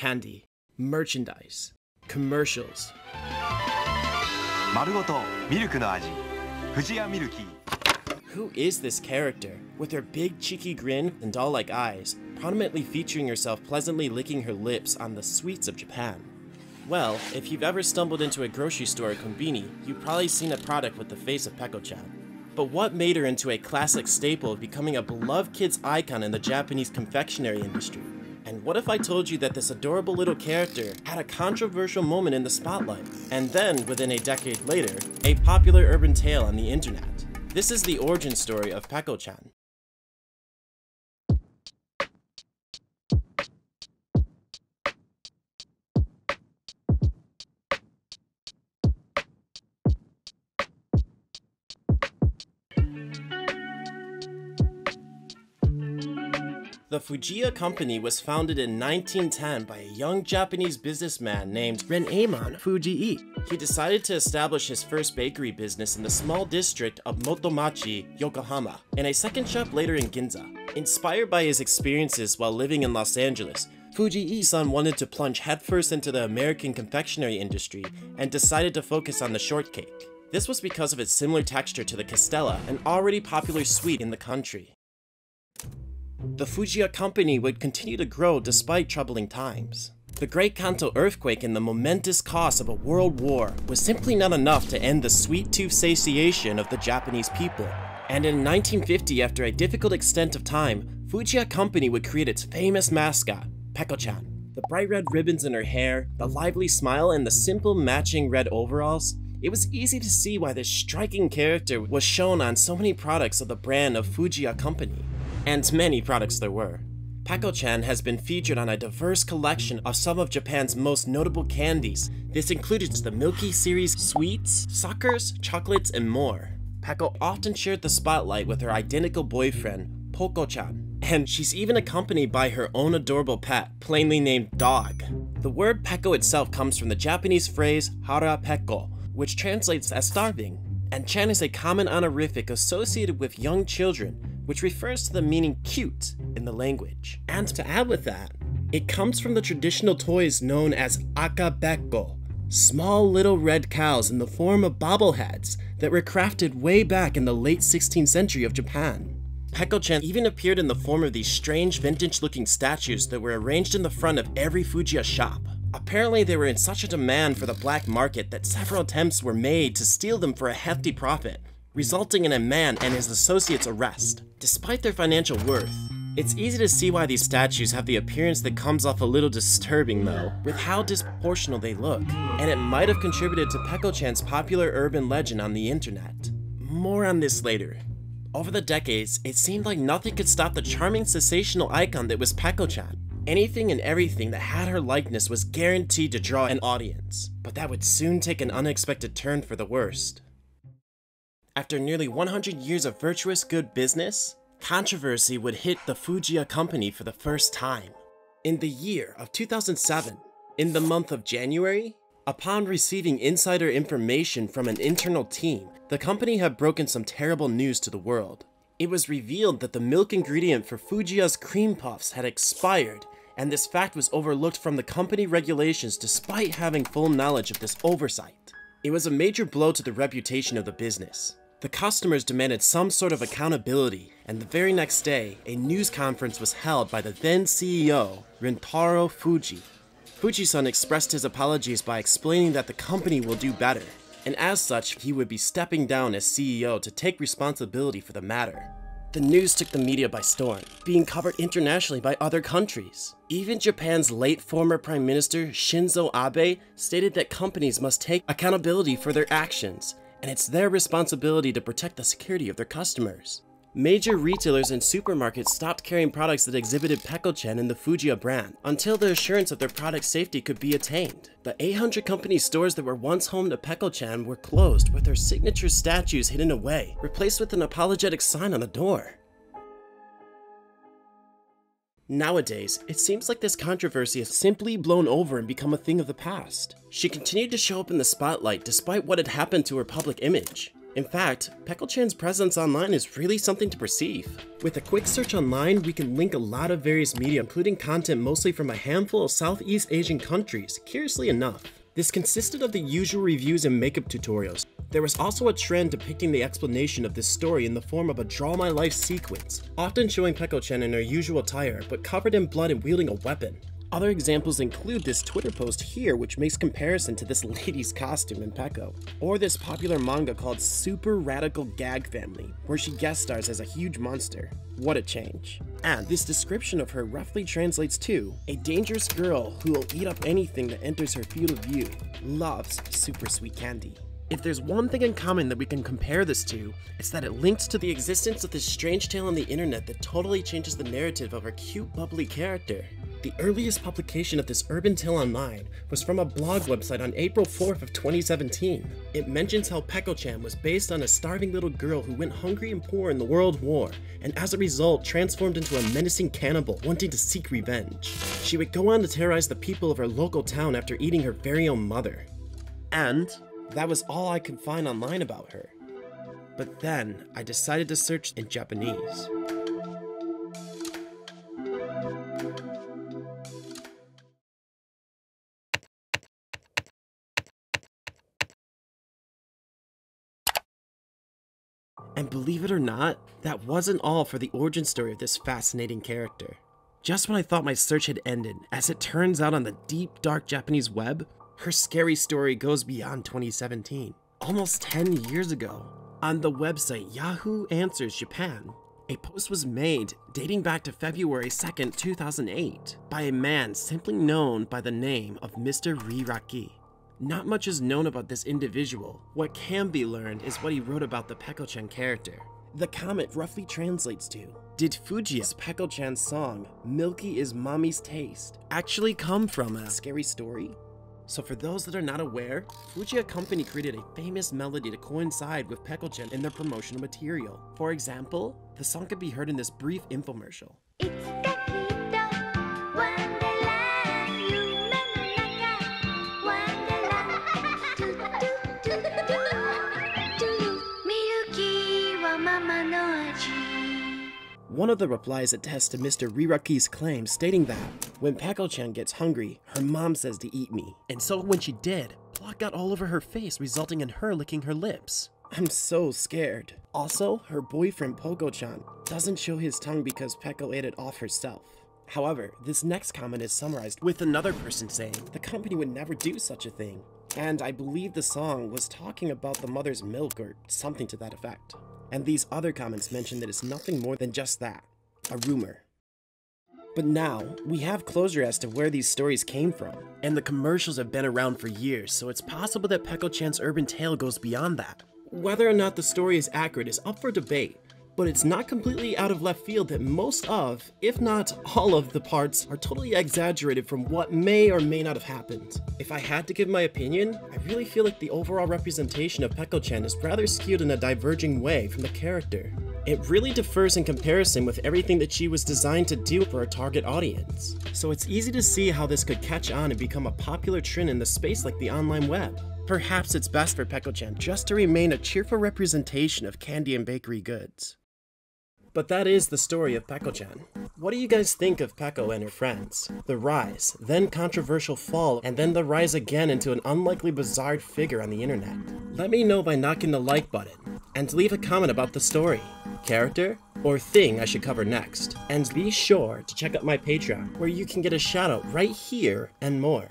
candy, merchandise, commercials. 丸ごとミルクの味、藤谷ミルキー。 Who is this character, with her big cheeky grin and doll-like eyes, prominently featuring herself pleasantly licking her lips on the sweets of Japan? Well, if you've ever stumbled into a grocery store or konbini, you've probably seen a product with the face of Peko Chan. But what made her into a classic staple of becoming a beloved kid's icon in the Japanese confectionary industry? And what if I told you that this adorable little character had a controversial moment in the spotlight, and then, within a decade later, a popular urban tale on the internet? This is the origin story of Peko Chan. The Fujiya Company was founded in 1910 by a young Japanese businessman named Renemon Fujii. He decided to establish his first bakery business in the small district of Motomachi, Yokohama, and a second shop later in Ginza. Inspired by his experiences while living in Los Angeles, Fujii-san wanted to plunge headfirst into the American confectionery industry and decided to focus on the shortcake. This was because of its similar texture to the Castella, an already popular sweet in the country. The Fujiya Company would continue to grow despite troubling times. The Great Kanto earthquake and the momentous cost of a world war was simply not enough to end the sweet tooth satiation of the Japanese people. And in 1950, after a difficult extent of time, Fujiya Company would create its famous mascot, Peko Chan. The bright red ribbons in her hair, the lively smile, and the simple matching red overalls, it was easy to see why this striking character was shown on so many products of the brand of Fujiya Company. And many products there were. Peko Chan has been featured on a diverse collection of some of Japan's most notable candies. This included the Milky series sweets, suckers, chocolates, and more. Peko often shared the spotlight with her identical boyfriend, Peko Chan, and she's even accompanied by her own adorable pet, plainly named Dog. The word Peko itself comes from the Japanese phrase hara peko, which translates as starving, and Chan is a common honorific associated with young children, which refers to the meaning cute in the language. And to add with that, it comes from the traditional toys known as akabeko, small little red cows in the form of bobbleheads that were crafted way back in the late 16th century of Japan. Peko Chan even appeared in the form of these strange vintage-looking statues that were arranged in the front of every Fujiya shop. Apparently they were in such a demand for the black market that several attempts were made to steal them for a hefty profit, resulting in a man and his associates' arrest. Despite their financial worth, it's easy to see why these statues have the appearance that comes off a little disturbing though, with how disproportional they look, and it might have contributed to Peko Chan's popular urban legend on the internet. More on this later. Over the decades, it seemed like nothing could stop the charming sensational icon that was Peko Chan. Anything and everything that had her likeness was guaranteed to draw an audience, but that would soon take an unexpected turn for the worst. After nearly 100 years of virtuous good business, controversy would hit the Fujiya Company for the first time. In the year of 2007, in the month of January, upon receiving insider information from an internal team, the company had broken some terrible news to the world. It was revealed that the milk ingredient for Fujiya's cream puffs had expired, and this fact was overlooked from the company regulations despite having full knowledge of this oversight. It was a major blow to the reputation of the business. The customers demanded some sort of accountability, and the very next day, a news conference was held by the then CEO, Rintaro Fuji. Fuji-san expressed his apologies by explaining that the company will do better, and as such, he would be stepping down as CEO to take responsibility for the matter. The news took the media by storm, being covered internationally by other countries. Even Japan's late former Prime Minister Shinzo Abe stated that companies must take accountability for their actions, and it's their responsibility to protect the security of their customers. Major retailers and supermarkets stopped carrying products that exhibited Peko Chan in the Fujiya brand until the assurance of their product safety could be attained. The 800 company stores that were once home to Peko Chan were closed with their signature statues hidden away, replaced with an apologetic sign on the door. Nowadays, it seems like this controversy has simply blown over and become a thing of the past. She continued to show up in the spotlight despite what had happened to her public image. In fact, Peko Chan's presence online is really something to perceive. With a quick search online, we can link a lot of various media, including content mostly from a handful of Southeast Asian countries, curiously enough. This consisted of the usual reviews and makeup tutorials. There was also a trend depicting the explanation of this story in the form of a Draw My Life sequence, often showing Peko Chan in her usual attire, but covered in blood and wielding a weapon. Other examples include this Twitter post here, which makes comparison to this lady's costume in Peko, or this popular manga called Super Radical Gag Family, where she guest stars as a huge monster. What a change. And this description of her roughly translates to a dangerous girl who will eat up anything that enters her field of view, loves super sweet candy. If there's one thing in common that we can compare this to, it's that it links to the existence of this strange tale on the internet that totally changes the narrative of our cute, bubbly character. The earliest publication of this urban tale online was from a blog website on April 4th of 2017. It mentions how Peko Chan was based on a starving little girl who went hungry and poor in the World War, and as a result transformed into a menacing cannibal wanting to seek revenge. She would go on to terrorize the people of her local town after eating her very own mother. And that was all I could find online about her. But then I decided to search in Japanese. And believe it or not, that wasn't all for the origin story of this fascinating character. Just when I thought my search had ended, as it turns out on the deep, dark Japanese web, her scary story goes beyond 2017. Almost 10 years ago, on the website Yahoo Answers Japan, a post was made dating back to February 2nd, 2008, by a man simply known by the name of Mr. Riraki. Not much is known about this individual. What can be learned is what he wrote about the Peko Chan character. The comment roughly translates to, did Fujiya's Peko Chan song, Milky is Mommy's Taste, actually come from a scary story? So for those that are not aware, Fujiya Company created a famous melody to coincide with Peko Chan in their promotional material. For example, the song could be heard in this brief infomercial. One of the replies attests to Mr. Riraki's claim, stating that when Peko Chan gets hungry, her mom says to eat me, and so when she did, blood got all over her face, resulting in her licking her lips. I'm so scared. Also, her boyfriend Peko Chan doesn't show his tongue because Peko ate it off herself. However, this next comment is summarized with another person saying the company would never do such a thing, and I believe the song was talking about the mother's milk or something to that effect. And these other comments mention that it's nothing more than just that, a rumor. But now, we have closure as to where these stories came from, and the commercials have been around for years, so it's possible that Peko Chan's urban tale goes beyond that. Whether or not the story is accurate is up for debate, but it's not completely out of left field that most of, if not all of the parts, are totally exaggerated from what may or may not have happened. If I had to give my opinion, I really feel like the overall representation of Peko Chan is rather skewed in a diverging way from the character. It really differs in comparison with everything that she was designed to do for her target audience. So it's easy to see how this could catch on and become a popular trend in the space like the online web. Perhaps it's best for Peko Chan just to remain a cheerful representation of candy and bakery goods. But that is the story of Peko Chan. What do you guys think of Peko and her friends? The rise, then controversial fall, and then the rise again into an unlikely bizarre figure on the internet. Let me know by knocking the like button, and leave a comment about the story, character, or thing I should cover next. And be sure to check out my Patreon, where you can get a shout out right here and more.